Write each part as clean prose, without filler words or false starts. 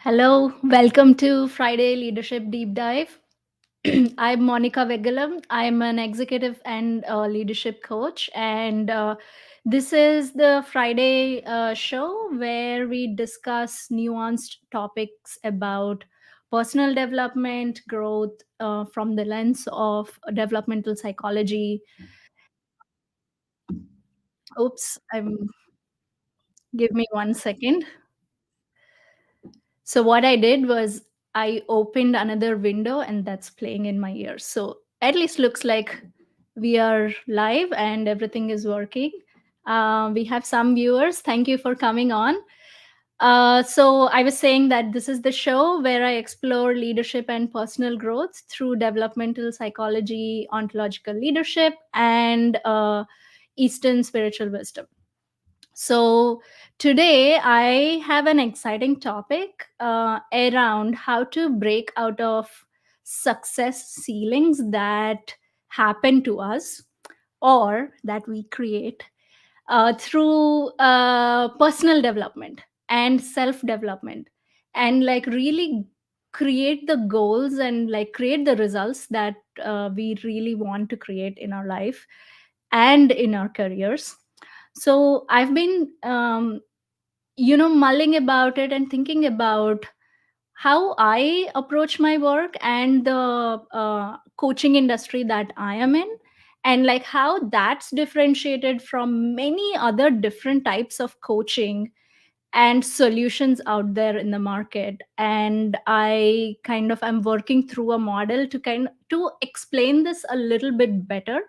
Hello, welcome to Friday Leadership Deep Dive. I'm Monica Vegalam. I'm an executive and leadership coach, and this is the Friday show where we discuss nuanced topics about personal development, growth from the lens of developmental psychology. Oops, give me 1 second. So what I did was I opened another window and that's playing in my ears. So at least looks like we are live and everything is working. We have some viewers. Thank you for coming on. So I was saying that this is the show where I explore leadership and personal growth through developmental psychology, ontological leadership, and Eastern spiritual wisdom. So, today I have an exciting topic around how to break out of success ceilings that happen to us or that we create through personal development and self development, and like really create the goals and like create the results that we really want to create in our life and in our careers. So I've been mulling about it and thinking about how I approach my work and the coaching industry that I am in, and like how that's differentiated from many other different types of coaching and solutions out there in the market. And I kind of am working through a model to kind to explain this a little bit better.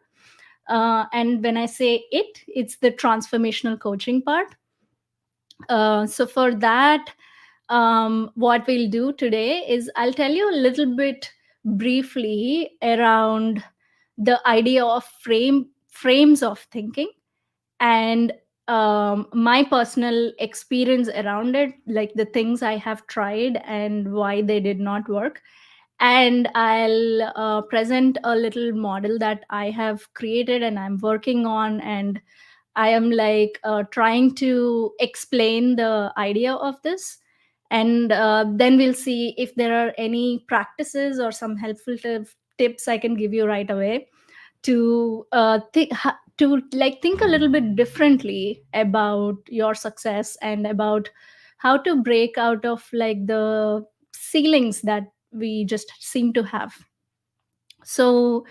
And when I say it's the transformational coaching part. So for that, what we'll do today is I'll tell you a little bit briefly around the idea of frames of thinking, and my personal experience around it, like the things I have tried and why they did not work. And I'll present a little model that I have created and I'm working on, and I am like trying to explain the idea of this. And then we'll see if there are any practices or some helpful tips I can give you right away to think a little bit differently about your success and about how to break out of like the ceilings that we just seem to have. So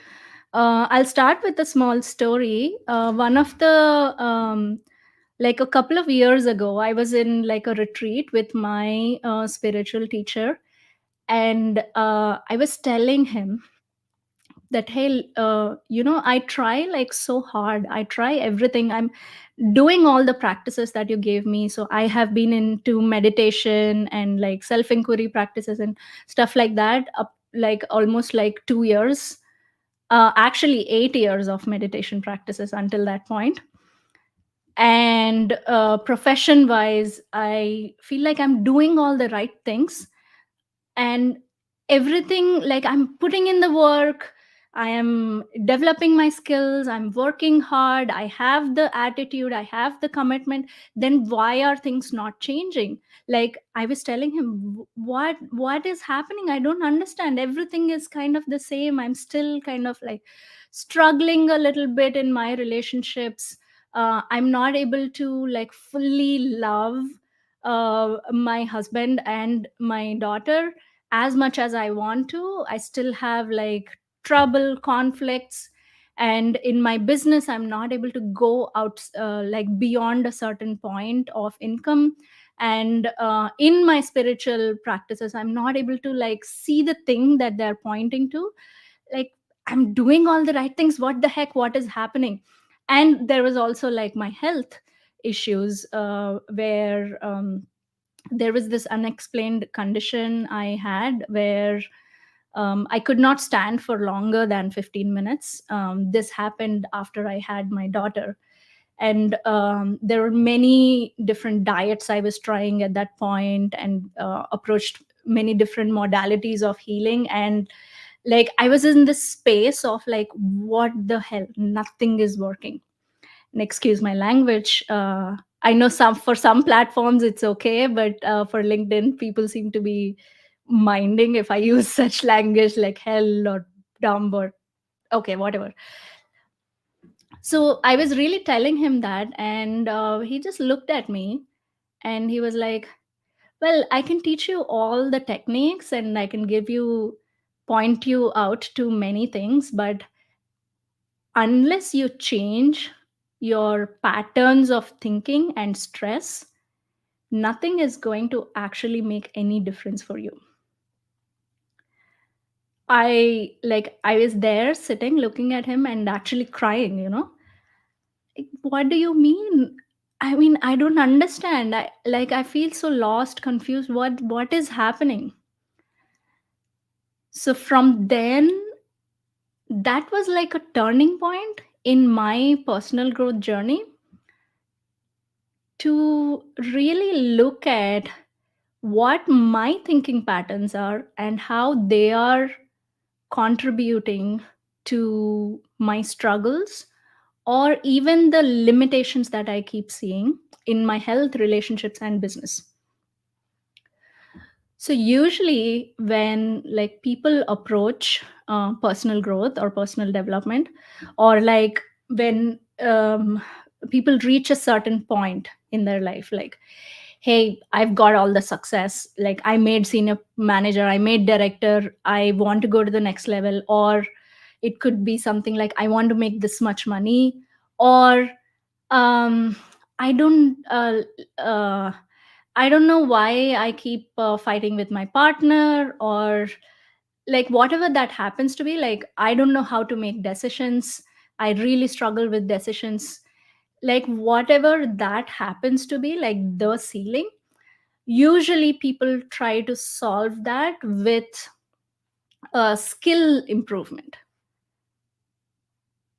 I'll start with a small story. One of the like a couple of years ago, I was in like a retreat with my spiritual teacher, and I was telling him that, hey, I try like so hard, I try everything, I'm doing all the practices that you gave me. So I have been into meditation and like self inquiry practices and stuff like that up like almost like 2 years, actually 8 years of meditation practices until that point. And profession wise, I feel like I'm doing all the right things, and everything, like I'm putting in the work, I am developing my skills, I'm working hard, I have the attitude, I have the commitment. Then why are things not changing? Like I was telling him, what is happening? I don't understand, everything is kind of the same. I'm still kind of like struggling a little bit in my relationships. I'm not able to like fully love my husband and my daughter as much as I want to. I still have like trouble, conflicts. And in my business, I'm not able to go out like beyond a certain point of income. And in my spiritual practices, I'm not able to like see the thing that they're pointing to. Like, I'm doing all the right things. What the heck? What is happening? And there was also like my health issues, where there was this unexplained condition I had where I could not stand for longer than 15 minutes. This happened after I had my daughter. And there were many different diets I was trying at that point, and approached many different modalities of healing. And like I was in this space of like, what the hell? Nothing is working. And excuse my language. I know some for some platforms it's okay, but for LinkedIn, people seem to be minding if I use such language like hell or dumb or okay, whatever. So I was really telling him that, and he just looked at me and he was like, "Well, I can teach you all the techniques and I can give you, point you out to many things, but unless you change your patterns of thinking and stress, nothing is going to actually make any difference for you." I was there sitting looking at him and actually crying, Like, what do you mean? I mean, I don't understand. I feel so lost, confused. What is happening? So from then, that was like a turning point in my personal growth journey to really look at what my thinking patterns are and how they are contributing to my struggles or even the limitations that I keep seeing in my health, relationships, and business. So usually when like people approach personal growth or personal development, or like when people reach a certain point in their life, like, hey, I've got all the success, like I made senior manager, I made director, I want to go to the next level, or it could be something like I want to make this much money, or um I don't uh, I don't know why I keep fighting with my partner, or like whatever that happens to be, like I don't know how to make decisions, I really struggle with decisions, like whatever that happens to be, like the ceiling. Usually people try to solve that with a skill improvement.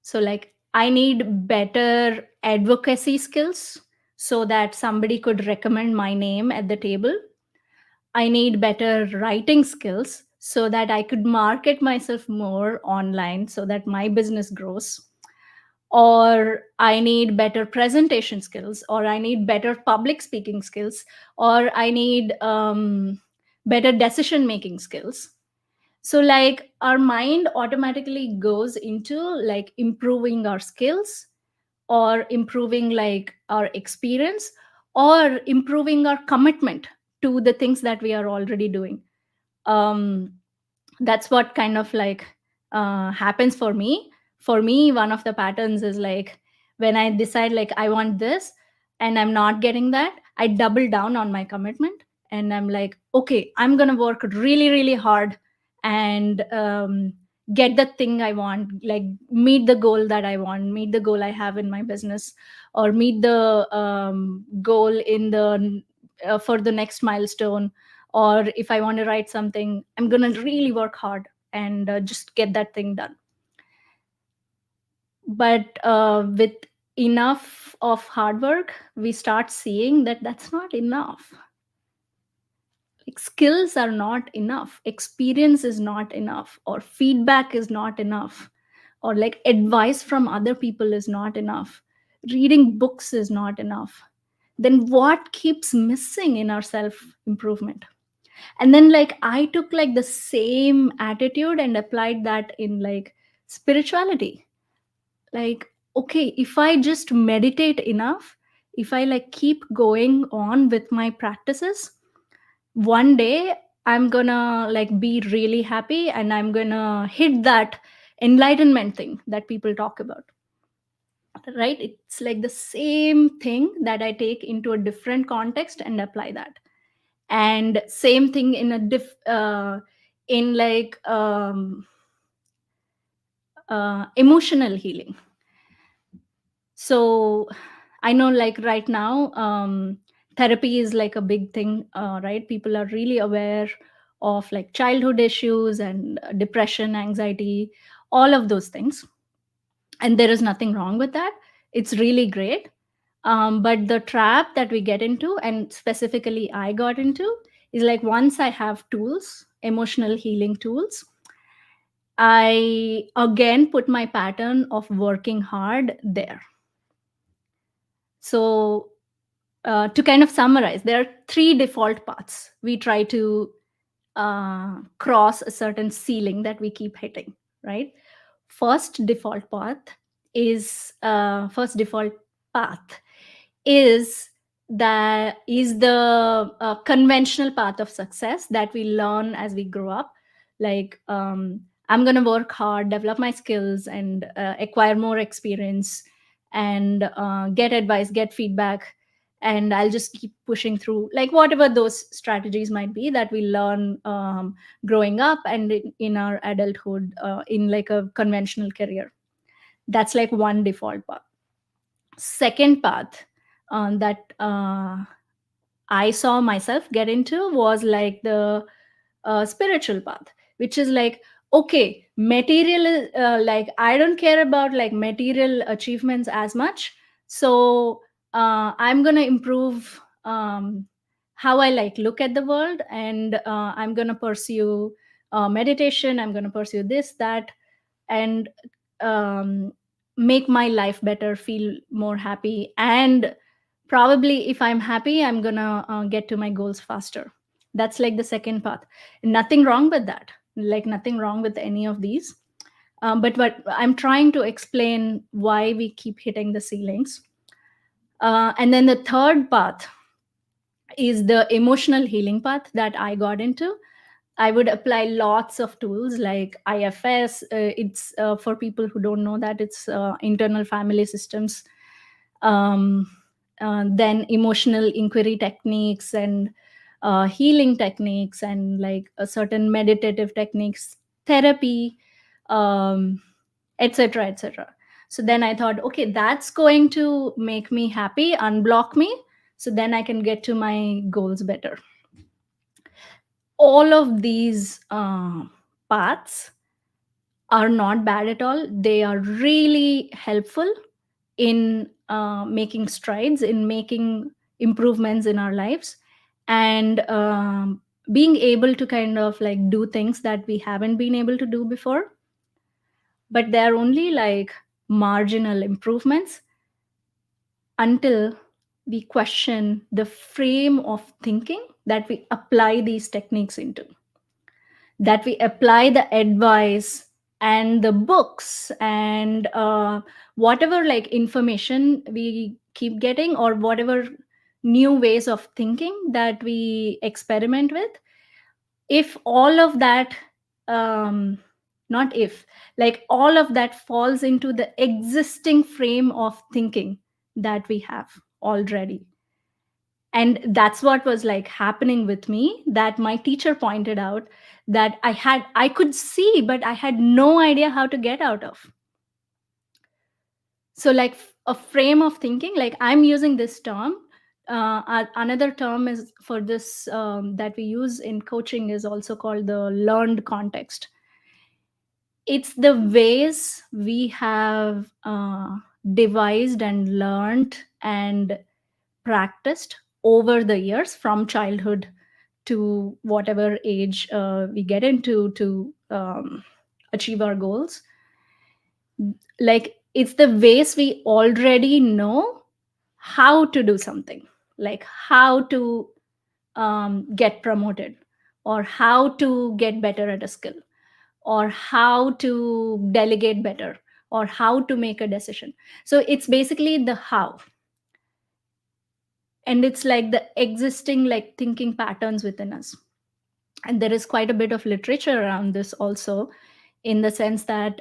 So, like, I need better advocacy skills so that somebody could recommend my name at the table. I need better writing skills so that I could market myself more online so that my business grows. Or I need better presentation skills, or I need better public speaking skills, or I need better decision making skills. So like our mind automatically goes into like improving our skills, or improving like our experience, or improving our commitment to the things that we are already doing. um that's what kind of like happens for me. For me, one of the patterns is like when I decide like I want this and I'm not getting that, I double down on my commitment, and I'm like, okay, I'm gonna work really really hard and get the thing I want, like meet the goal that I want, meet the goal I have in my business, or meet the goal in the for the next milestone. Or if I want to write something, I'm going to really work hard and just get that thing done. But with enough of hard work, we start seeing that that's not enough. Like skills are not enough, experience is not enough, or feedback is not enough, or like advice from other people is not enough, reading books is not enough. Then what keeps missing in our self improvement? And then like I took like the same attitude and applied that in like spirituality. Like, okay, if I just meditate enough, if I like keep going on with my practices, one day I'm gonna like be really happy and I'm gonna hit that enlightenment thing that people talk about. Right, it's like the same thing that I take into a different context and apply that. And same thing in a in like emotional healing. So I know like right now therapy is like a big thing, right? People are really aware of like childhood issues and depression, anxiety, all of those things, and there is nothing wrong with that. It's really great. But the trap that we get into, and specifically I got into, is like once I have tools, emotional healing tools, I again put my pattern of working hard there. So To kind of summarize, there are three default paths we try to cross a certain ceiling that we keep hitting, right? First default path first default path is the conventional path of success that we learn as we grow up. Like, I'm going to work hard, develop my skills, and acquire more experience, and get advice, get feedback, and I'll just keep pushing through, like whatever those strategies might be that we learn growing up and in our adulthood, in like a conventional career. That's like one default path. Second path that I saw myself get into was like the spiritual path, which is like, okay, material, like I don't care about like material achievements as much. So I'm going to improve how I like look at the world, and I'm going to pursue meditation. I'm going to pursue this, that, and um, make my life better, feel more happy, and probably if I'm happy, I'm gonna get to my goals faster. That's like the second path. Nothing wrong with that, like nothing wrong with any of these. But what I'm trying to explain, why we keep hitting the ceilings. And then the third path is the emotional healing path that I got into. I would apply lots of tools like IFS. It's for people who don't know that, it's internal family systems. Um, then emotional inquiry techniques, and healing techniques, and like a certain meditative techniques, therapy, um, etc., etc. So then I thought, okay, that's going to make me happy, unblock me, so then I can get to my goals better. All of these paths are not bad at all. They are really helpful in making strides, in making improvements in our lives, and being able to kind of like do things that we haven't been able to do before. But they're only like marginal improvements until we question the frame of thinking that we apply these techniques into, that we apply the advice and the books and whatever like information we keep getting, or whatever new ways of thinking that we experiment with. If all of that, um, not if, like all of that falls into the existing frame of thinking that we have already. And that's what was like happening with me, that my teacher pointed out that I could see, but I had no idea how to get out of. So like a frame of thinking, like I'm using this term, another term is for this, that we use in coaching, is also called the learned context. It's the ways we have devised and learned and practiced over the years, from childhood to whatever age we get into to achieve our goals. Like it's the ways we already know how to do something, like how to get promoted, or how to get better at a skill, or how to delegate better, or how to make a decision. So it's basically the how. And it's like the existing like thinking patterns within us. And there is quite a bit of literature around this also, in the sense that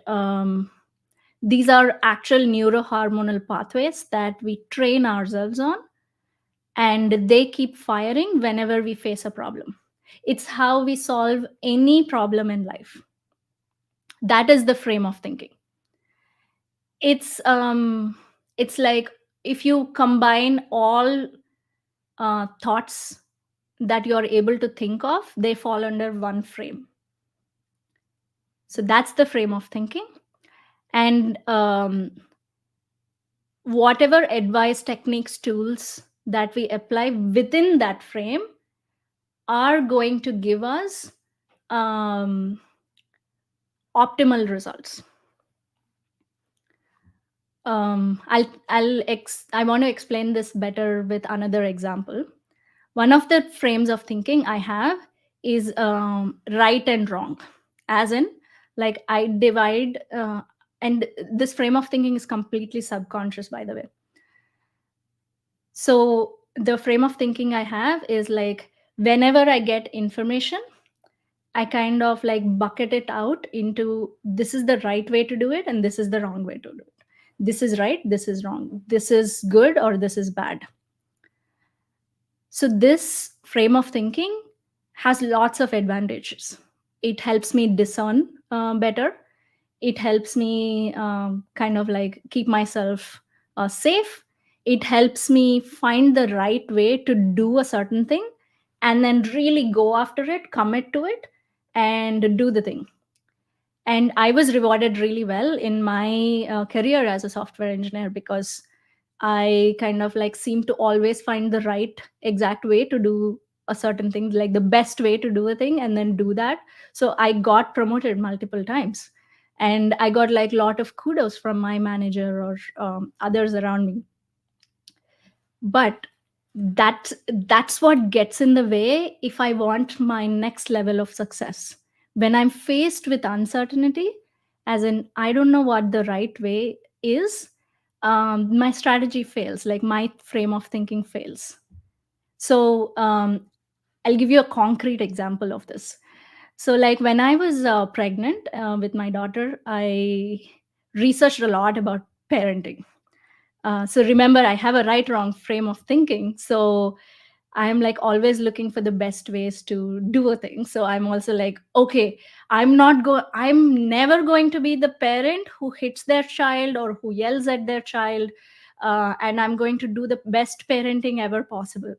these are actual neurohormonal pathways that we train ourselves on, and they keep firing whenever we face a problem. It's how we solve any problem in life. That is the frame of thinking. It's like, if you combine all thoughts that you're able to think of, they fall under one frame. So that's the frame of thinking. And whatever advice, techniques, tools that we apply within that frame are going to give us um, optimal results. I want to explain this better with another example. One of the frames of thinking I have is right and wrong, as in, like, I divide, and this frame of thinking is completely subconscious, by the way. So the frame of thinking I have is like, whenever I get information, I kind of like bucket it out into, this is the right way to do it and this is the wrong way to do it. This is right, this is wrong. This is good or this is bad. So this frame of thinking has lots of advantages. It helps me discern better. It helps me kind of like keep myself safe. It helps me find the right way to do a certain thing and then really go after it, commit to it, and do the thing. And I was rewarded really well in my career as a software engineer, because I kind of like seem to always find the right exact way to do a certain thing, like the best way to do a thing, and then do that. So I got promoted multiple times, and I got like a lot of kudos from my manager or others around me. But that's what gets in the way if I want my next level of success. When I'm faced with uncertainty, as in I don't know what the right way is, my strategy fails, like my frame of thinking fails. So I'll give you a concrete example of this. So like when I was pregnant with my daughter, I researched a lot about parenting. So remember, I have a right wrong frame of thinking. So I'm like always looking for the best ways to do a thing. So I'm also like, okay, I'm never going to be the parent who hits their child or who yells at their child. And I'm going to do the best parenting ever possible.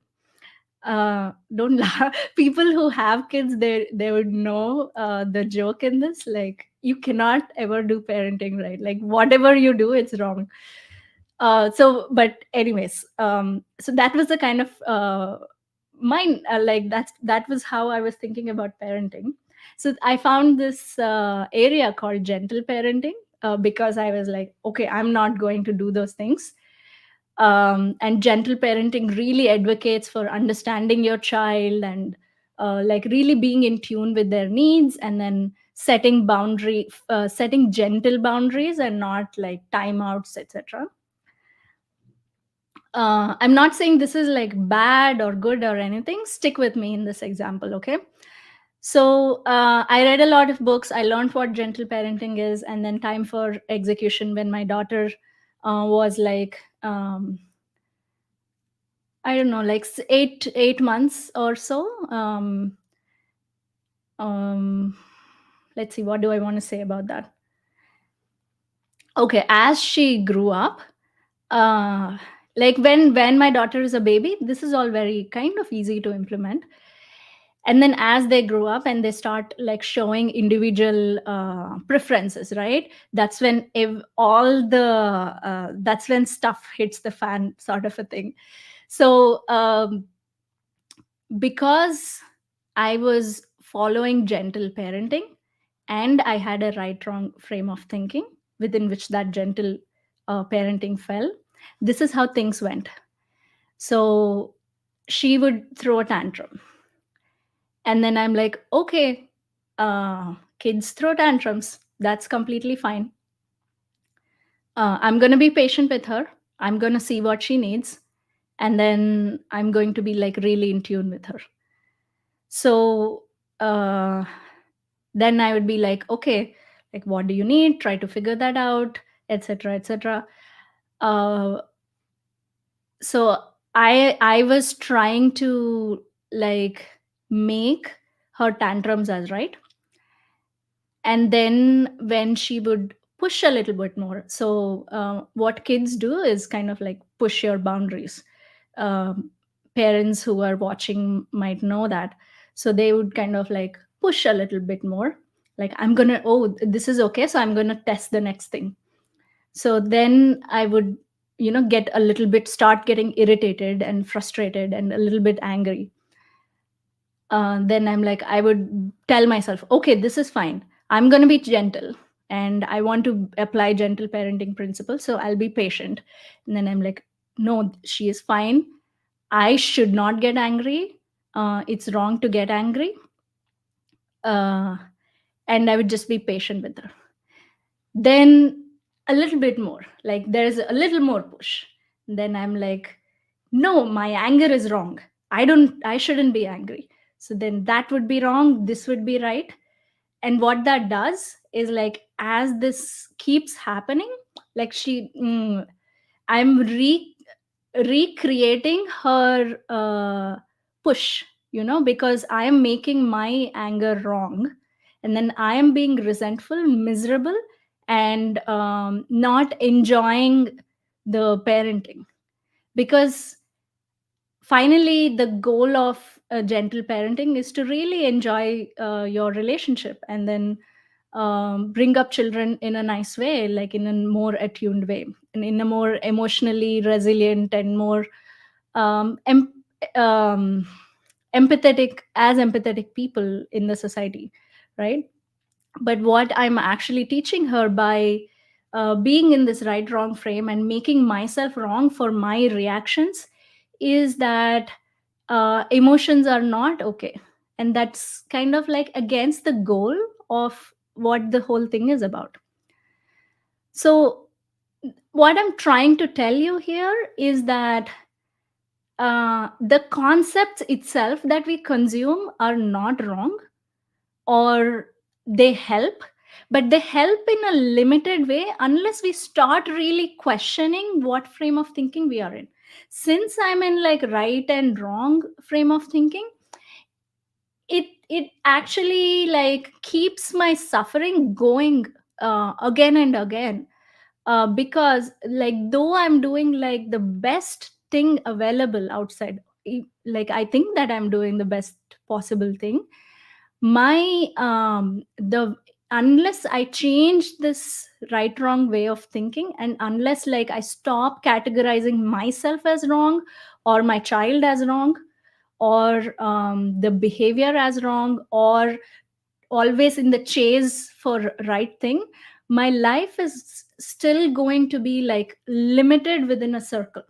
Don't laugh. People who have kids, they would know the joke in this. Like, you cannot ever do parenting right. Like, whatever you do, it's wrong. But anyways, so that was the kind of mine. Like that was how I was thinking about parenting. So I found this area called gentle parenting, because I was like, okay, I'm not going to do those things. And gentle parenting really advocates for understanding your child and like really being in tune with their needs, and then setting gentle boundaries and not like timeouts, etc. I'm not saying this is like bad or good or anything. Stick with me in this example, okay? So I read a lot of books. I learned what gentle parenting is, and then time for execution when my daughter was like, I don't know, like 8 months or so. Um, let's see, what do I want to say about that? Okay, as she grew up, uh, like when my daughter is a baby, this is all very kind of easy to implement. And then as they grow up and they start like showing individual preferences, right, that's when that's when stuff hits the fan, sort of a thing. So because I was following gentle parenting and I had a right wrong frame of thinking within which that gentle parenting fell, this is how things went. So she would throw a tantrum, and then I'm like, okay, kids throw tantrums, that's completely fine. I'm going to be patient with her, I'm going to see what she needs, and then I'm going to be like really in tune with her. So uh, then I would be like, okay, like what do you need, try to figure that out, etc., etc. uh, so I was trying to like make her tantrums as right. And then when she would push a little bit more, so what kids do is kind of like push your boundaries. um, Parents who are watching might know that. So they would kind of like push a little bit more, like, I'm gonna, oh, this is okay, so I'm gonna test the next thing. So then I would, get a little bit, start getting irritated and frustrated and a little bit angry. Then I'm like, I would tell myself, okay, this is fine, I'm going to be gentle, and I want to apply gentle parenting principles, so I'll be patient. And then I'm like, no, she is fine. I should not get angry. It's wrong to get angry. Uh, and I would just be patient with her. Then a little bit more, like there's a little more push. Then I'm like, no, my anger is wrong. I shouldn't be angry. So then that would be wrong. This would be right. And what that does is, like, as this keeps happening, like I'm recreating her push, because I am making my anger wrong, and then I am being resentful, miserable, and not enjoying the parenting. Because finally, the goal of gentle parenting is to really enjoy your relationship, and then bring up children in a nice way, like in a more attuned way, and in a more emotionally resilient and more um, em- um, empathetic people in the society, right? But what I'm actually teaching her by being in this right wrong frame and making myself wrong for my reactions is that emotions are not okay. And that's kind of like against the goal of what the whole thing is about. So, what I'm trying to tell you here is that the concepts itself that we consume are not wrong, or they help, but they help in a limited way unless we start really questioning what frame of thinking we are in. Since I'm in like right and wrong frame of thinking, it actually like keeps my suffering going again and again, because like though I'm doing like the best thing available outside, like I think that I'm doing the best possible thing, my the unless I change this right wrong way of thinking, and unless like I stop categorizing myself as wrong, or my child as wrong, or the behavior as wrong, or always in the chase for right thing, my life is still going to be like limited within a circle.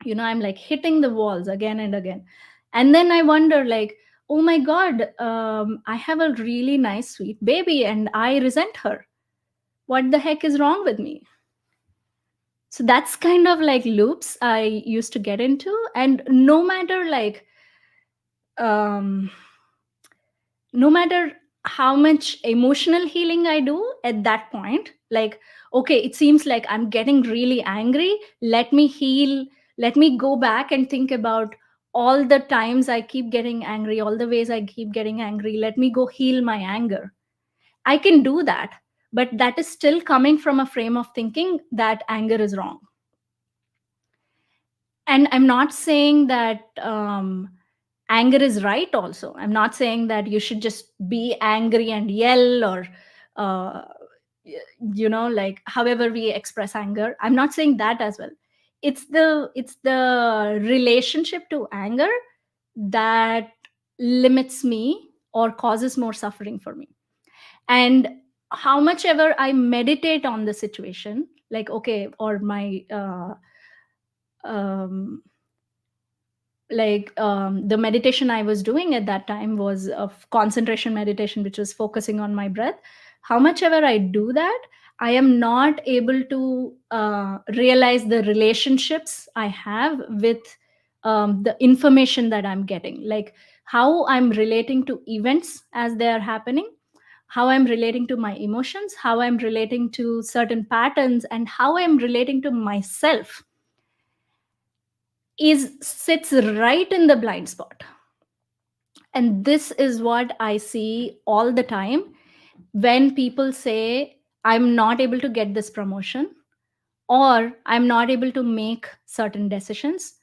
I'm like hitting the walls again and again. And then I wonder, like, oh my god, I have a really nice sweet baby and I resent her. What the heck is wrong with me? So that's kind of like loops I used to get into. And um no matter how much emotional healing I do at that point, like, okay, it seems like I'm getting really angry. Let me heal. Let me go back and think about all the times I keep getting angry, all the ways I keep getting angry. Let me go heal my anger. I can do that, but that is still coming from a frame of thinking that anger is wrong. And I'm not saying that anger is right also. I'm not saying that you should just be angry and yell, or uh, like however we express anger. I'm not saying that as well. It's the relationship to anger that limits me or causes more suffering for me. And how much ever I meditate on the situation, like, okay, or my um, the meditation I was doing at that time was of concentration meditation, which was focusing on my breath. How much ever I do that, I am not able to realize the relationships I have with the information that I'm getting, like how I'm relating to events as they are happening, how I'm relating to my emotions, how I'm relating to certain patterns, and how I'm relating to myself is sits right in the blind spot. And this is what I see all the time when people say, I'm not able to get this promotion, or I'm not able to make certain decisions,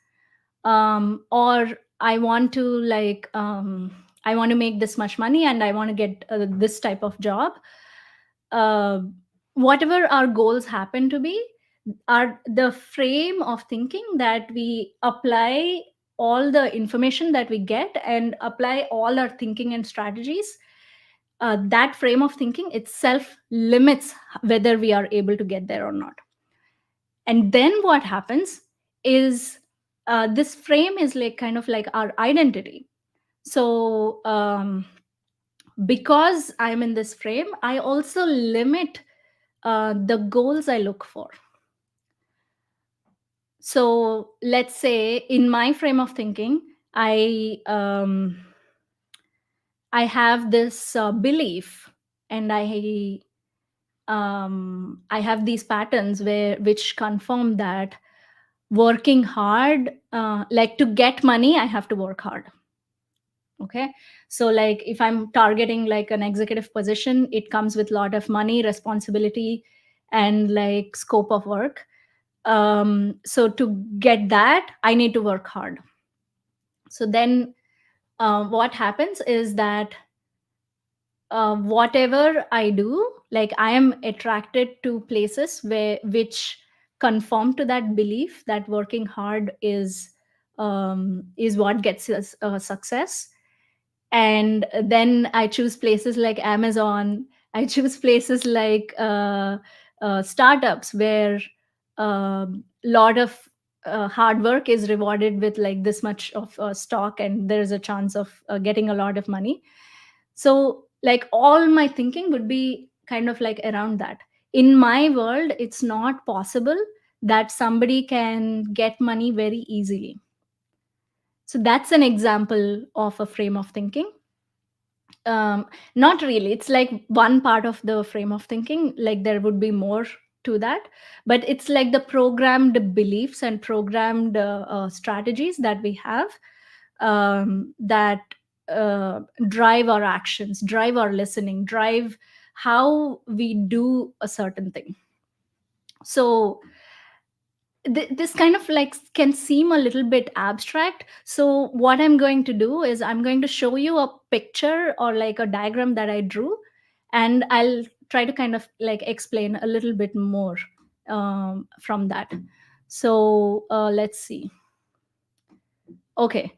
or I want to I want to make this much money and I want to get this type of job. uh, Whatever our goals happen to be, are the frame of thinking that we apply all the information that we get and apply all our thinking and strategies that frame of thinking itself limits whether we are able to get there or not. And then what happens is, this frame is like kind of like our identity. So because I'm in this frame, I also limit the goals I look for. So let's say in my frame of thinking, I have this belief, and I have these patterns which confirm that working hard, like to get money, I have to work hard. Okay, so like if I'm targeting like an executive position, it comes with a lot of money, responsibility, and like scope of work. So to get that, I need to work hard. So then what happens is that whatever I do, like I am attracted to places which conform to that belief that working hard is what gets us success. And then I choose places like Amazon. I choose places like startups where a lot of hard work is rewarded with like this much of stock, and there's a chance of getting a lot of money. So like all my thinking would be kind of like around that. In my world, it's not possible that somebody can get money very easily. So that's an example of a frame of thinking. Not really, it's like one part of the frame of thinking, like there would be more to that, but it's like the programmed beliefs and programmed strategies that we have, that drive our actions, drive our listening, drive how we do a certain thing. So this kind of like can seem a little bit abstract. So what I'm going to do is I'm going to show you a picture or like a diagram that I drew, and I'll try to kind of like explain a little bit more from that. So let's see. Okay,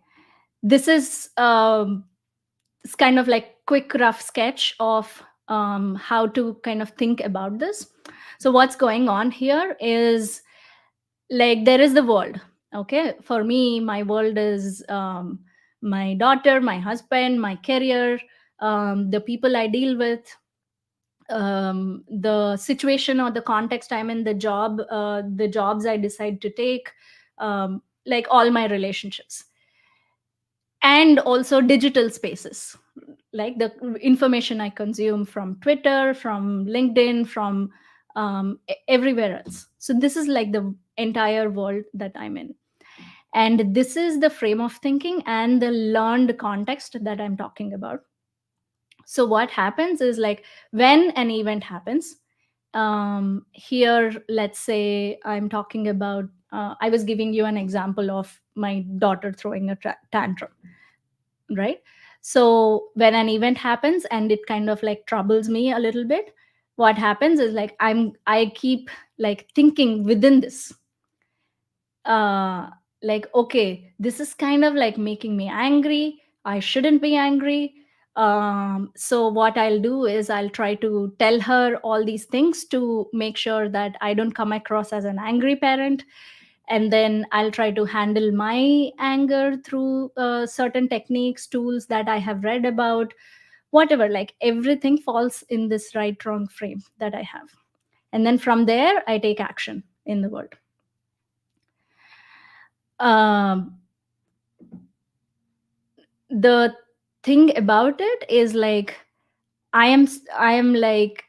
this is it's kind of like quick rough sketch of how to kind of think about this. So what's going on here is, like, there is the world. Okay, for me, my world is my daughter, my husband, my career, the people I deal with, the situation or the context I'm in, the jobs I decide to take, like all my relationships, and also digital spaces, like the information I consume from Twitter, from LinkedIn, from everywhere else. So this is like the entire world that I'm in, and this is the frame of thinking and the learned context that I'm talking about. So what happens is, like, when an event happens, here, let's say I'm talking about, I was giving you an example of my daughter throwing a tantrum, right? So when an event happens and it kind of like troubles me a little bit, what happens is, like, I keep like thinking within this, uh like, okay, this is kind of like making me angry, I shouldn't be angry. So what I'll do is I'll try to tell her all these things to make sure that I don't come across as an angry parent, and then I'll try to handle my anger through certain techniques, tools that I have read about, whatever, like everything falls in this right wrong frame that I have. And then from there I take action in the world. um, the thing about it is, like, I am like,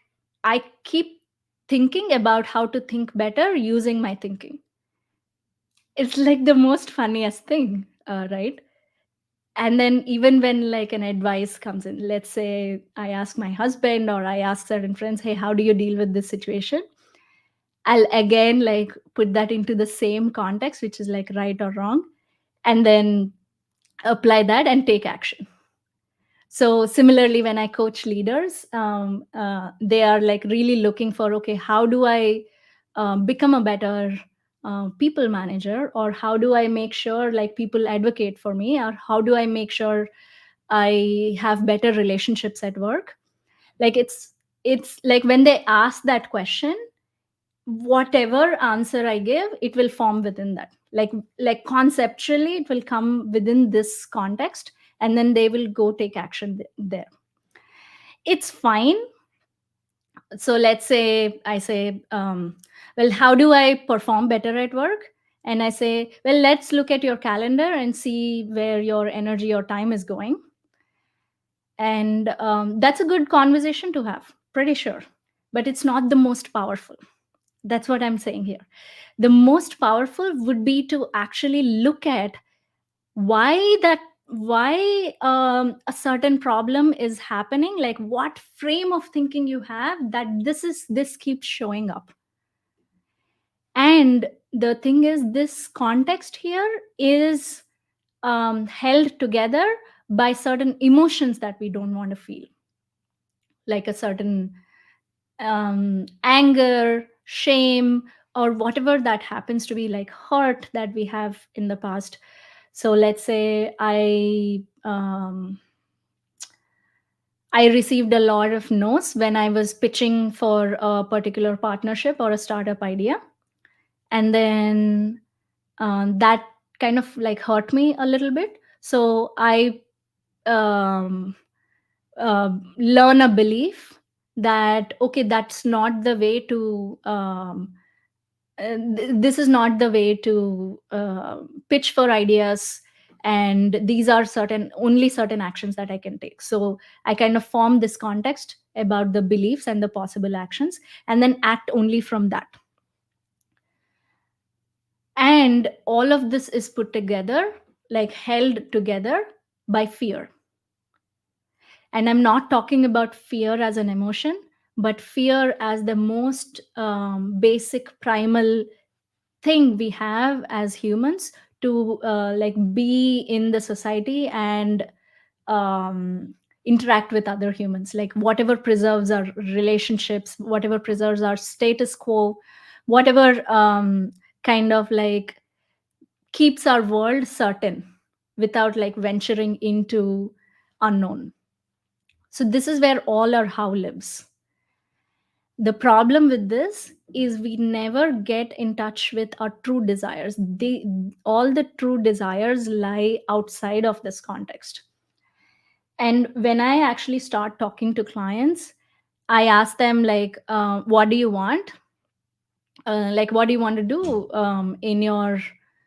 I keep thinking about how to think better using my thinking. It's like the most funniest thing, right? And then even when like an advice comes in, let's say I ask my husband or I ask certain friends, hey, how do you deal with this situation? I'll again like put that into the same context, which is like right or wrong, and then apply that and take action. So similarly, when I coach leaders, they are like really looking for, okay, how do I become a better people manager, or how do I make sure like people advocate for me, or how do I make sure I have better relationships at work? Like it's like when they ask that question, whatever answer I give, it will form within that. Like conceptually it will come within this context, and then they will go take action there. It's fine. So let's say I say, well, how do I perform better at work? And I say, well, let's look at your calendar and see where your energy or time is going. And that's a good conversation to have, pretty sure. But it's not the most powerful. That's what I'm saying here. The most powerful would be to actually look at why a certain problem is happening, like what frame of thinking you have that this keeps showing up. And the thing is, this context here is held together by certain emotions that we don't want to feel, like a certain anger, shame, or whatever that happens to be, like hurt that we have in the past. So let's say I received a lot of no's when I was pitching for a particular partnership or a startup idea. And then that kind of like hurt me a little bit. So I um, learn a belief that, okay, that's not the way to this is not the way to pitch for ideas, and these are certain actions that I can take. So I kind of form this context about the beliefs and the possible actions, and then act only from that. And all of this is put together, like held together by fear. And I'm not talking about fear as an emotion, but fear as the most basic primal thing we have as humans to like be in the society and um, interact with other humans, like whatever preserves our relationships, whatever preserves our status quo, whatever kind of like keeps our world certain without like venturing into unknown. So this is where all our how lives. The problem with this is we never get in touch with our true desires. All the true desires lie outside of this context. And when I actually start talking to clients, I ask them like, what do you want? Like, what do you want to do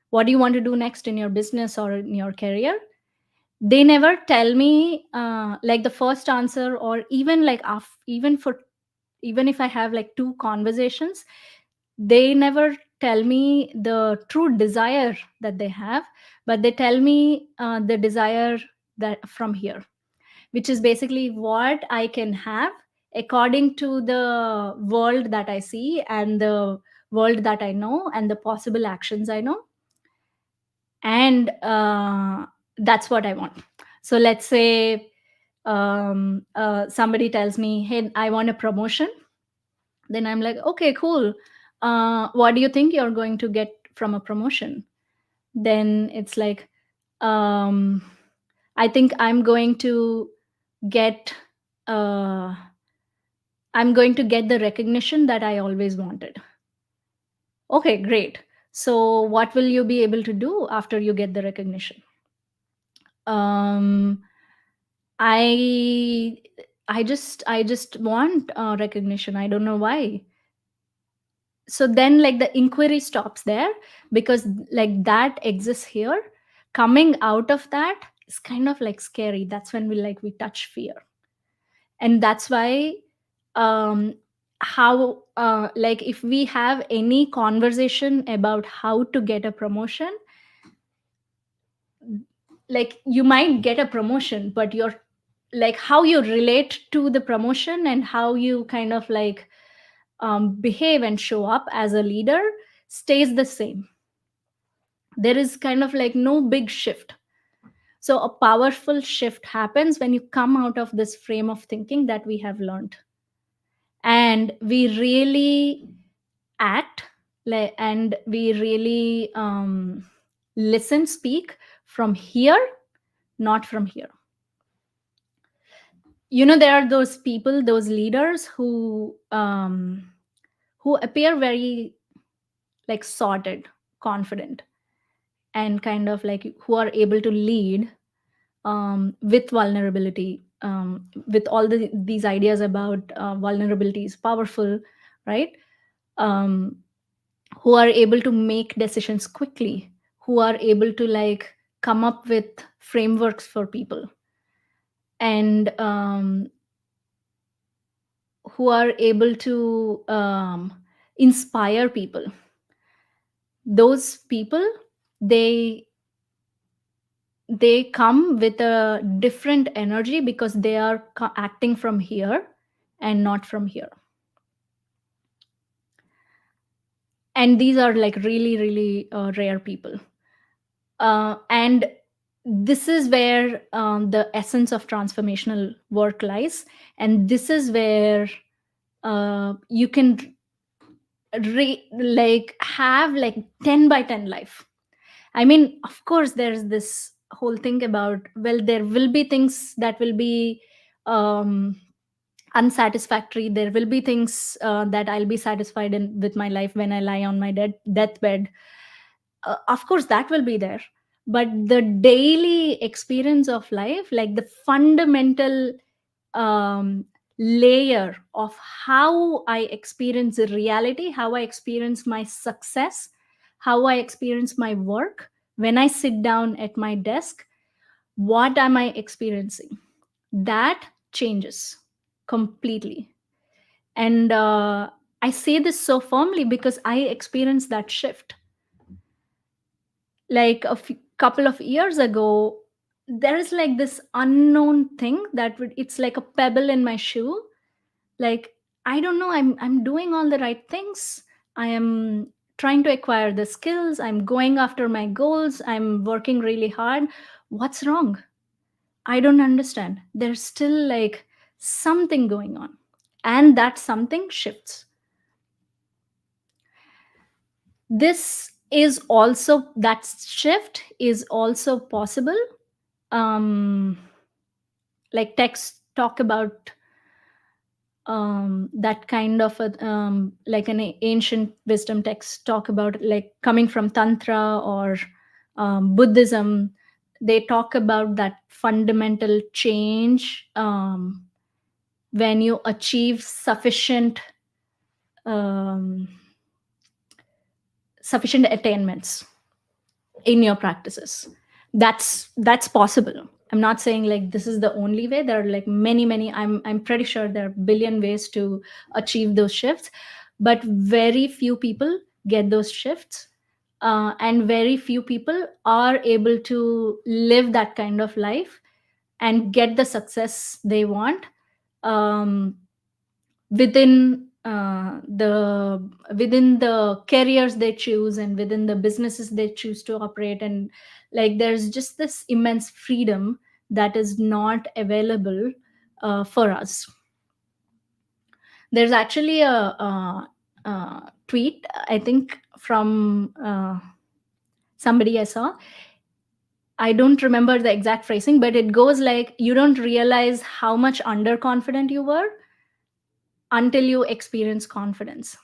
what do you want to do next in your business or in your career? They never tell me like the first answer, or even like even if I have like two conversations, they never tell me the true desire that they have, but they tell me the desire that from here, which is basically what I can have according to the world that I see and the world that I know and the possible actions I know. And that's what I want. So let's say somebody tells me, hey, I want a promotion. Then I'm like, okay, cool. What do you think you're going to get from a promotion? Then it's like, um, I think get uh, I'm going to get the recognition that I always wanted. Okay, great. So what will you be able to do after you get the recognition? Um, I I just want recognition. I don't know why. So then like the inquiry stops there, because like that exists here. Coming out of that is kind of like scary. That's when we touch fear. And that's why um how like if we have any conversation about how to get a promotion, like you might get a promotion, but you're like how you relate to the promotion and how you kind of like behave and show up as a leader stays the same. There is kind of like no big shift. So a powerful shift happens when you come out of this frame of thinking that we have learned, and we really act and we really listen, speak from here, not from here. there are those people, those leaders who appear very like sorted, confident, and kind of like who are able to lead with vulnerability, with all these ideas about vulnerability is powerful, right? um, who are able to make decisions quickly, who are able to like come up with frameworks for people, and who are able to inspire people. Those people, they they come with a different energy because they are acting from here and not from here. And these are like really, really rare people. And this is where the essence of transformational work lies. And this is where you can like have like 10 by 10 life. I mean, of course, there's this whole thing about, well, there will be things that will be um, unsatisfactory. There will be things that I'll be satisfied in with my life when I lie on my deathbed. Of course, that will be there. But the daily experience of life, like the fundamental um, layer of how I experience the reality, how I experience my success, how I experience my work when I sit down at my desk, what am I experiencing? That changes completely. And I say this so firmly because I experienced that shift. Like couple of years ago, there is like this unknown thing that it's like a pebble in my shoe. Like, I don't know, I'm doing all the right things. I am trying to acquire the skills, I'm going after my goals, I'm working really hard. What's wrong? I don't understand. There's still like something going on, and that something shifts. This is also, that shift is also possible. Like texts talk about that kind of a, like an ancient wisdom text talk about, like coming from tantra or Buddhism. They talk about that fundamental change when you achieve um, sufficient attainments in your practices. That's possible. I'm not saying like this is the only way. There are like many, I'm pretty sure there are billion ways to achieve those shifts, but very few people get those shifts. And very few people are able to live that kind of life and get the success they want, um, within the careers they choose and within the businesses they choose to operate. And like there's just this immense freedom that is not available for us. There's actually a tweet, I think, from somebody I saw. I don't remember the exact phrasing, but it goes like, you don't realize how much underconfident you were until you experience confidence.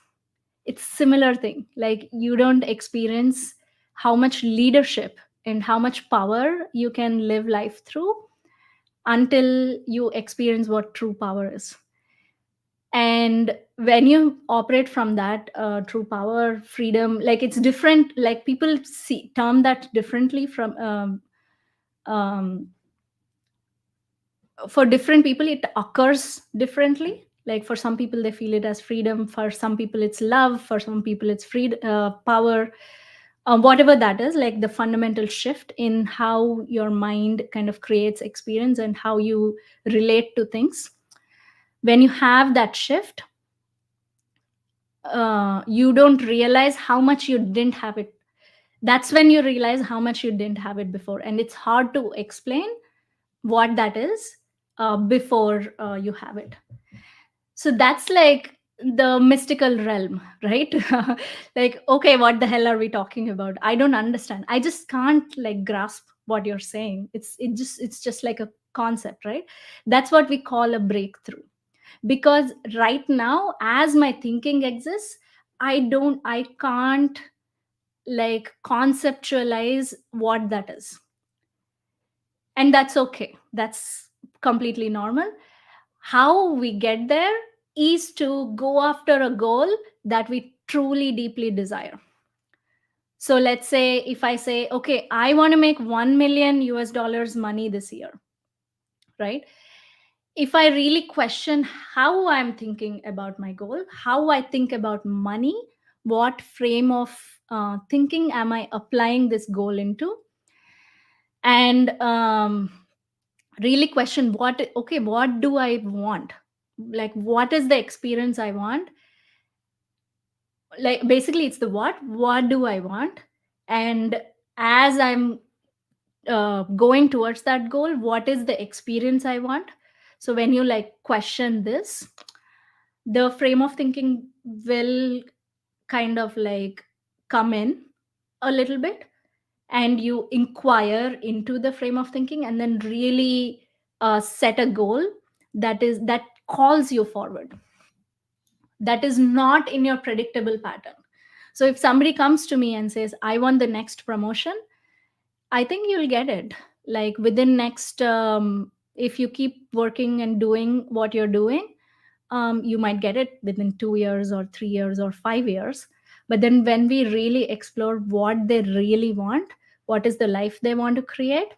It's similar thing. Like, you don't experience how much leadership and how much power you can live life through until you experience what true power is. And when you operate from that true power, freedom, like it's different. Like people see term that differently from um, for different people it occurs differently. Like for some people they feel it as freedom, for some people it's love, for some people it's power, whatever that is. Like the fundamental shift in how your mind kind of creates experience and how you relate to things. When you have that shift, you don't realize how much you didn't have it. That's when you realize how much you didn't have it before, and it's hard to explain what that is before you have it. So that's like the mystical realm, right? Like, okay, what the hell are we talking about? I don't understand. I just can't like grasp what you're saying. It's just like a concept, right? That's what we call a breakthrough. Because right now, as my thinking exists, I can't like conceptualize what that is. And that's okay. That's completely normal. How we get there is to go after a goal that we truly deeply desire. So let's say if I say, okay, I want to make 1 million US dollars money this year, right? If I really question how I'm thinking about my goal, how I think about money, what frame of thinking am I applying this goal into, and really question what, okay, what do I want? Like, what is the experience I want? Like, basically, it's the what do I want? And as I'm going towards that goal, what is the experience I want? So when you like question this, the frame of thinking will kind of like come in a little bit, and you inquire into the frame of thinking, and then really set a goal that calls you forward, that is not in your predictable pattern. So if somebody comes to me and says, I want the next promotion, I think you'll get it. Like within next, if you keep working and doing what you're doing, you might get it within 2 years or 3 years or 5 years. But then when we really explore what they really want, what is the life they want to create,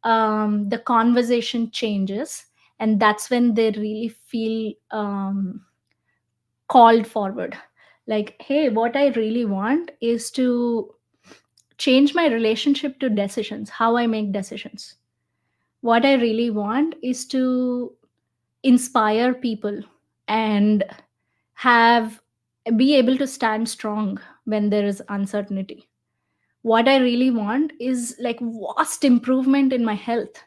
the conversation changes. And that's when they really feel called forward. Like, hey, what I really want is to change my relationship to decisions, how I make decisions. What I really want is to inspire people and have be able to stand strong when there is uncertainty. What I really want is like vast improvement in my health.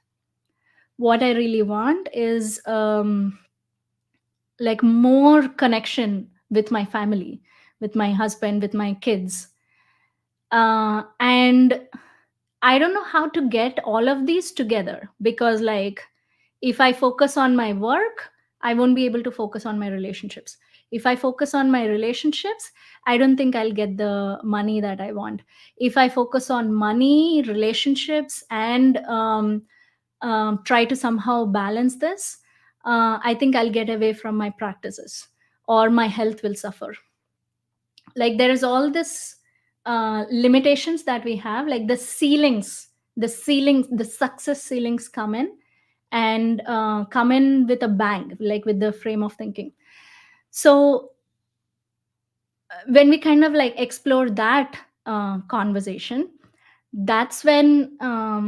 What I really want is like more connection with my family, with my husband, with my kids. And I don't know how to get all of these together, because like if I focus on my work, I won't be able to focus on my relationships. If I focus on my relationships, I don't think I'll get the money that I want. If I focus on money, relationships, and try to somehow balance this, I think I'll get away from my practices, or my health will suffer. Like there is all this limitations that we have, like the success ceilings come in, and come in with a bang, like with the frame of thinking. So when we kind of like explore that conversation, that's when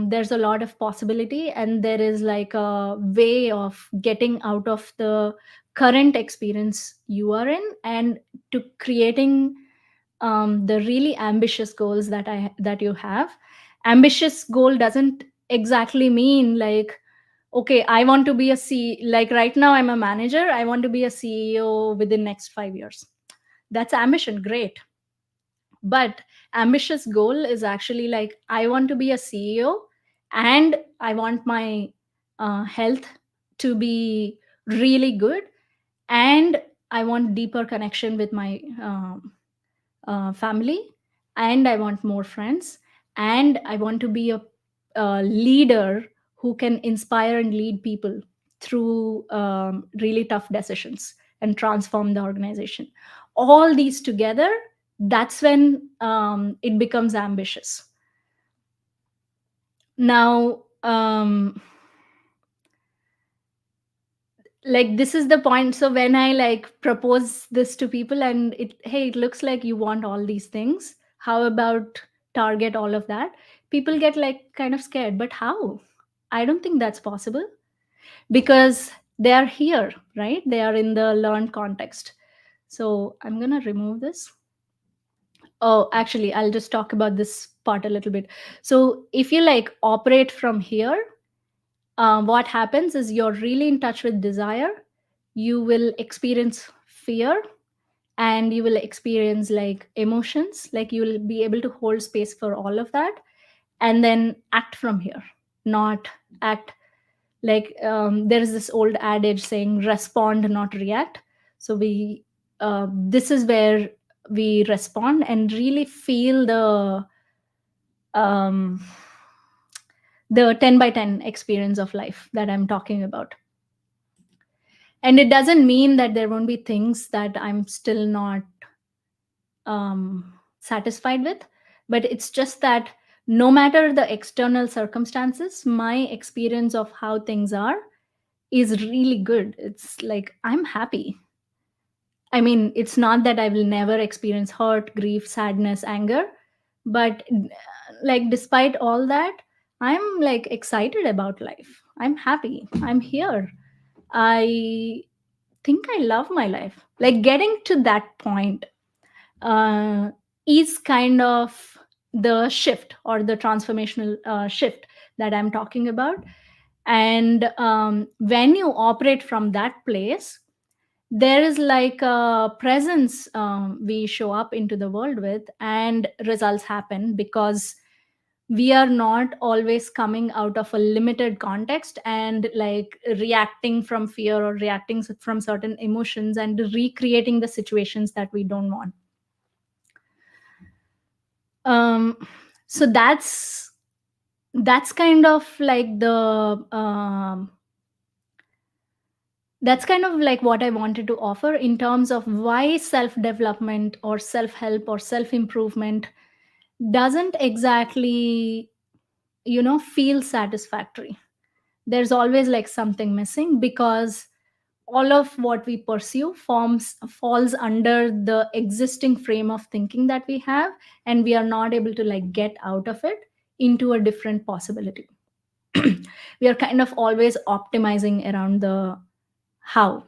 there's a lot of possibility, and there is like a way of getting out of the current experience you are in, and to creating the really ambitious goals that you have. Ambitious goal doesn't exactly mean like, okay, I want to be like right now I'm a manager, I want to be a CEO within next 5 years. That's ambition, great. But ambitious goal is actually like, I want to be a CEO, and I want my health to be really good, and I want deeper connection with my family, and I want more friends, and I want to be a leader who can inspire and lead people through really tough decisions and transform the organization. All these together, that's when it becomes ambitious. Now, like this is the point. So when I like propose this to people, and hey, it looks like you want all these things, how about target all of that? People get like kind of scared, but how? I don't think that's possible, because they are here, right? They are in the learned context. So I'm gonna remove this. Oh, actually, I'll just talk about this part a little bit. So if you like operate from here, what happens is you're really in touch with desire. You will experience fear, and you will experience like emotions, like you will be able to hold space for all of that, and then act from here, not act Like there is this old adage saying respond not react. So we this is where we respond and really feel um, the 10 by 10 experience of life that I'm talking about. And it doesn't mean that there won't be things that I'm still not satisfied with, but it's just that no matter the external circumstances, my experience of how things are is really good. It's like I'm happy. I mean, it's not that I will never experience hurt, grief, sadness, anger, but like despite all that, I'm like excited about life. I'm happy. I'm here. I think I love my life. Like getting to that point uh, is kind of the shift or the transformational shift that I'm talking about. And when you operate from that place, there is like a presence we show up into the world with, and results happen because we are not always coming out of a limited context and like reacting from fear or reacting from certain emotions and recreating the situations that we don't want. um so that's kind of like that's kind of like what I wanted to offer in terms of why self development or self help or self improvement doesn't exactly, feel satisfactory. There's always like something missing because all of what we pursue forms falls under the existing frame of thinking that we have, and we are not able to like get out of it into a different possibility. We are kind of always optimizing around the how.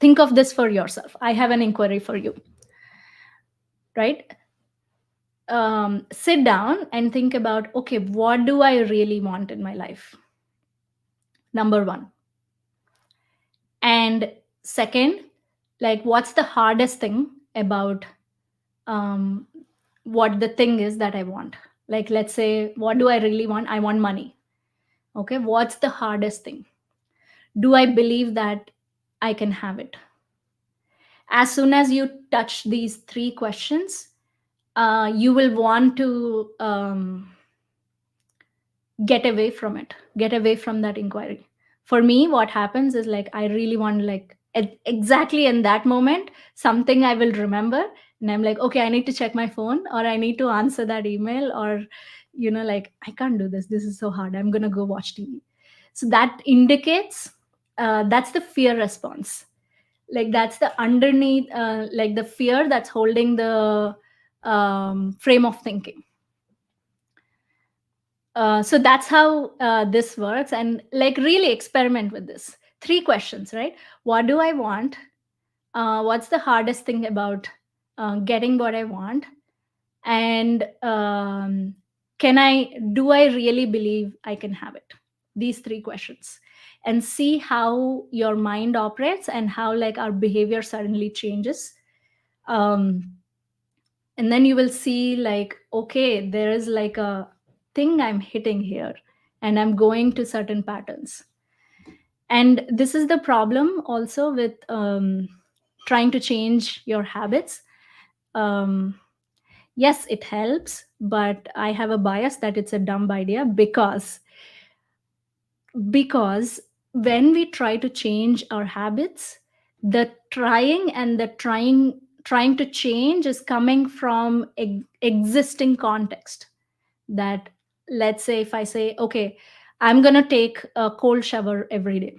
Think of this for yourself. I have an inquiry for you, right? Sit down and think about, okay, what do I really want in my life? Number one. And second, like, what's the hardest thing about um, what the thing is that I want? Like, let's say, what do I really want? I want money. Okay, what's the hardest thing? Do I believe that I can have it? As soon as you touch these three questions, you will want to get away from it, get away from that inquiry. For me, what happens is like I really want, like exactly in that moment, something I will remember, and I'm like, okay, I need to check my phone, or I need to answer that email, or like I can't do this. This is so hard. I'm gonna go watch TV. So that indicates that's the fear response. Like that's the underneath, like the fear that's holding the frame of thinking. So that's how this works, and like really experiment with this three questions, right? What do I want? What's the hardest thing about getting what I want? And can I do I really believe I can have it? These three questions, and see how your mind operates and how like our behavior suddenly changes. um, and then you will see like, okay, there is like a thing I'm hitting here, and I'm going to certain patterns. And this is the problem also with trying to change your habits. um, yes, it helps, but I have a bias that it's a dumb idea, because when we try to change our habits, the trying to change is coming from existing context. That, let's say if I say, okay, I'm going to take a cold shower every day.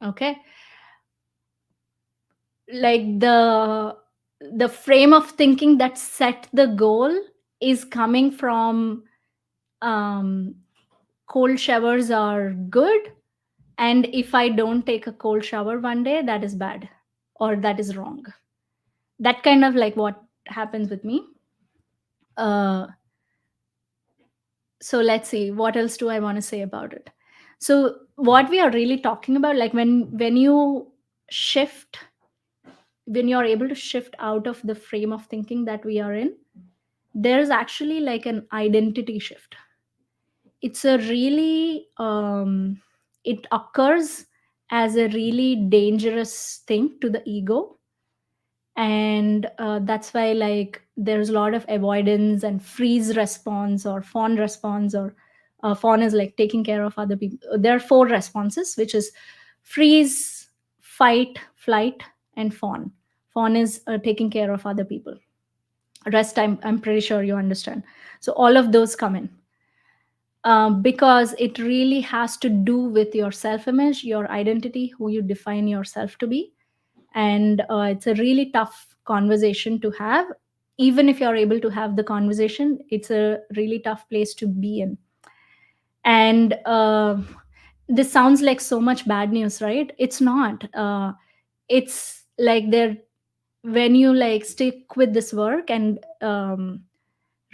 Okay, like the frame of thinking that set the goal is coming from um, cold showers are good, and if I don't take a cold shower one day, that is bad, or that is wrong. That kind of like what happens with me. uh, so let's see, what else do I want to say about it. So what we are really talking about, like when you shift, when you're able to shift out of the frame of thinking that we are in, there's actually like an identity shift. it's a really it occurs as a really dangerous thing to the ego. And that's why like there's a lot of avoidance and freeze response or fawn response, or fawn is like taking care of other people. There are four responses, which is freeze, fight, flight, and fawn. Fawn is taking care of other people. Rest, I'm pretty sure you understand. So all of those come in, because it really has to do with your self image, your identity, who you define yourself to be. And it's a really tough conversation to have. Even if you're able to have the conversation, it's a really tough place to be in. And this sounds like so much bad news, right? It's not. It's like there, when you like stick with this work and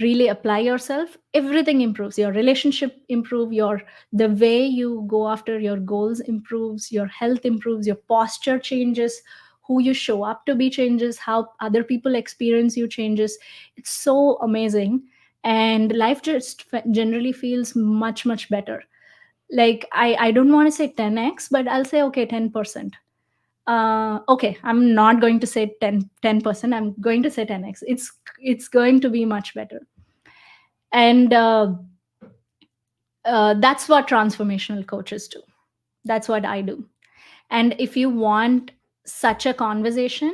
really apply yourself, everything improves. Your relationship improve, your the way you go after your goals improves, your health improves, your posture changes, who you show up to be changes, how other people experience you changes. It's so amazing. And life just generally feels much much better. Like I don't want to say 10x, but I'll say okay, 10%. Okay, I'm not going to say 10%, I'm going to say 10x. It's going to be much better. And that's what transformational coaches do. That's what I do. And if you want such a conversation,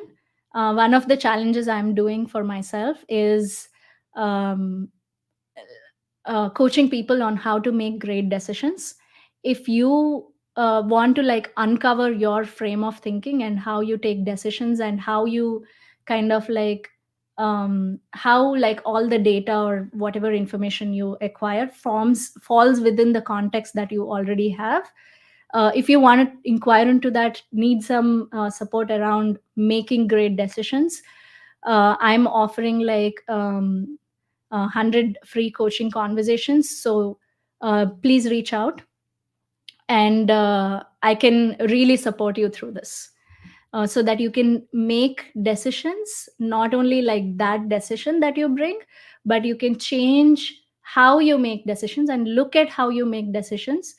one of the challenges I'm doing for myself is um, coaching people on how to make great decisions. If you want to like uncover your frame of thinking and how you take decisions, and how you kind of like how like all the data or whatever information you acquire forms falls within the context that you already have. If you want to inquire into that, need some support around making great decisions, I'm offering like 100 free coaching conversations. So please reach out, and I can really support you through this, so that you can make decisions, not only like that decision that you bring, but you can change how you make decisions and look at how you make decisions.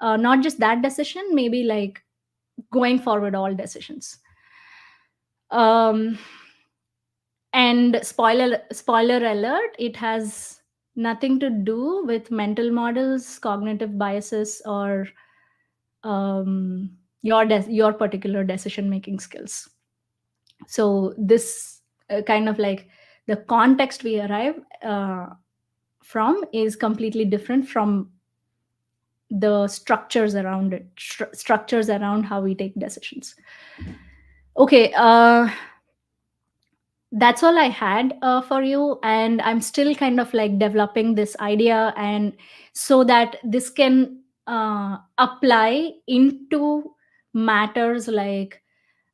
Not just that decision, maybe like going forward, all decisions. Um, and spoiler alert, it has nothing to do with mental models, cognitive biases, or your particular decision making skills. So this kind of like the context we arrive from is completely different from the structures around it, structures around how we take decisions. Okay, that's all I had for you. And I'm still kind of like developing this idea, and so that this can apply into matters like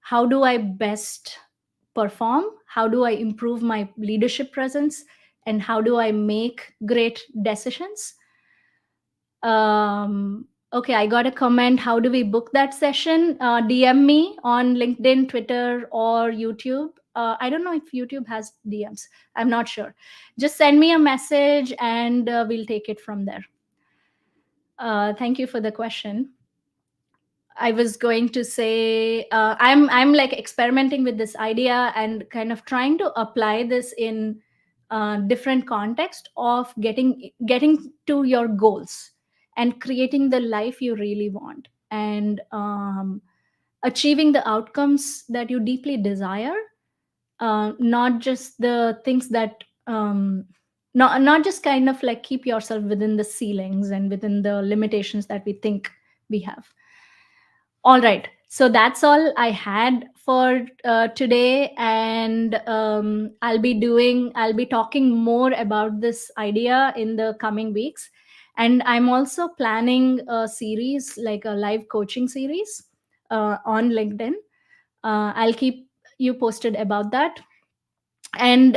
how do I best perform, how do I improve my leadership presence, and how do I make great decisions. Okay, I got a comment. How do we book that session? DM me on LinkedIn, Twitter, or YouTube. I don't know if YouTube has DMs. I'm not sure. Just send me a message, and we'll take it from there. Thank you for the question. I was going to say I'm like experimenting with this idea and kind of trying to apply this in different context of getting to your goals and creating the life you really want, and achieving the outcomes that you deeply desire, not just the things that not just kind of like keep yourself within the ceilings and within the limitations that we think we have. All right. So that's all I had for today. And I'll be talking more about this idea in the coming weeks. And I'm also planning a series, like a live coaching series on LinkedIn. I'll keep you posted about that. And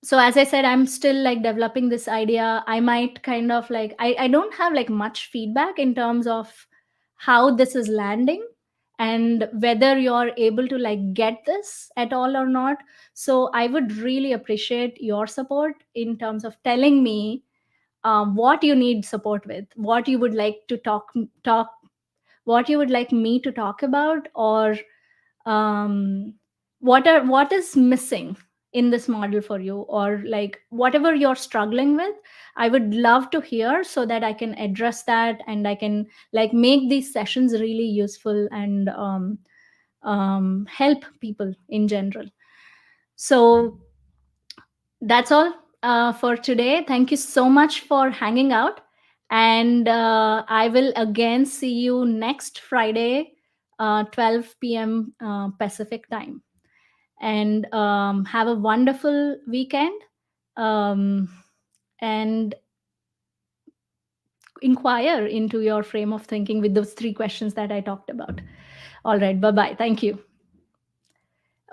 so as I said, I'm still like developing this idea. I might kind of like I don't have like much feedback in terms of how this is landing and whether you're able to like get this at all or not. So I would really appreciate your support in terms of telling me what you need support with, what you would like to talk, what you would like me to talk about, or um, what is missing in this model for you, or like whatever you're struggling with, I would love to hear so that I can address that, and I can like make these sessions really useful and help people in general. So that's all for today. Thank you so much for hanging out. And I will again see you next Friday, 12 p.m. Pacific time. And have a wonderful weekend. Um, and inquire into your frame of thinking with those three questions that I talked about. All right. Bye bye. Thank you.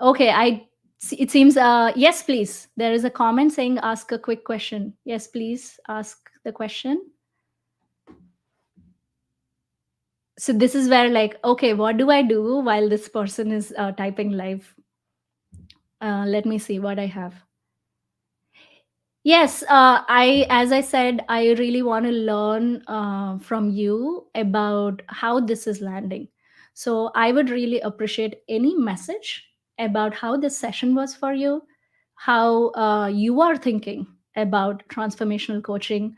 Okay, it seems yes, please. There is a comment saying ask a quick question. Yes, please ask the question. So this is where like, okay, what do I do while this person is typing live? Let me see what I have. Yes, as I said, I really want to learn from you about how this is landing. So I would really appreciate any message about how this session was for you, how you are thinking about transformational coaching.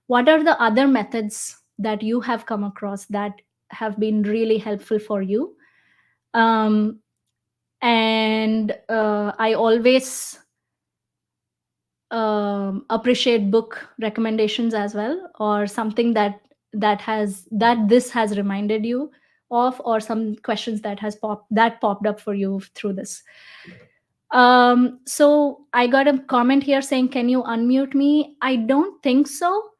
What are the other methods that you have come across that have been really helpful for you? Um, and I always appreciate book recommendations as well, or something that this has reminded you of, or some questions that popped up for you through this. So I got a comment here saying, can you unmute me? I don't think so,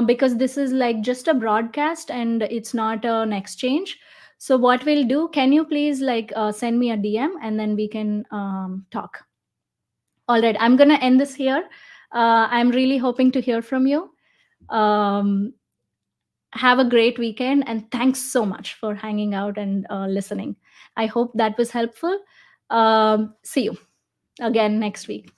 because this is like just a broadcast and it's not an exchange. So what we'll do, can you please like send me a DM and then we can talk. All right, I'm going to end this here. I'm really hoping to hear from you. Um, have a great weekend, and thanks so much for hanging out and listening. I hope that was helpful. See you again next week.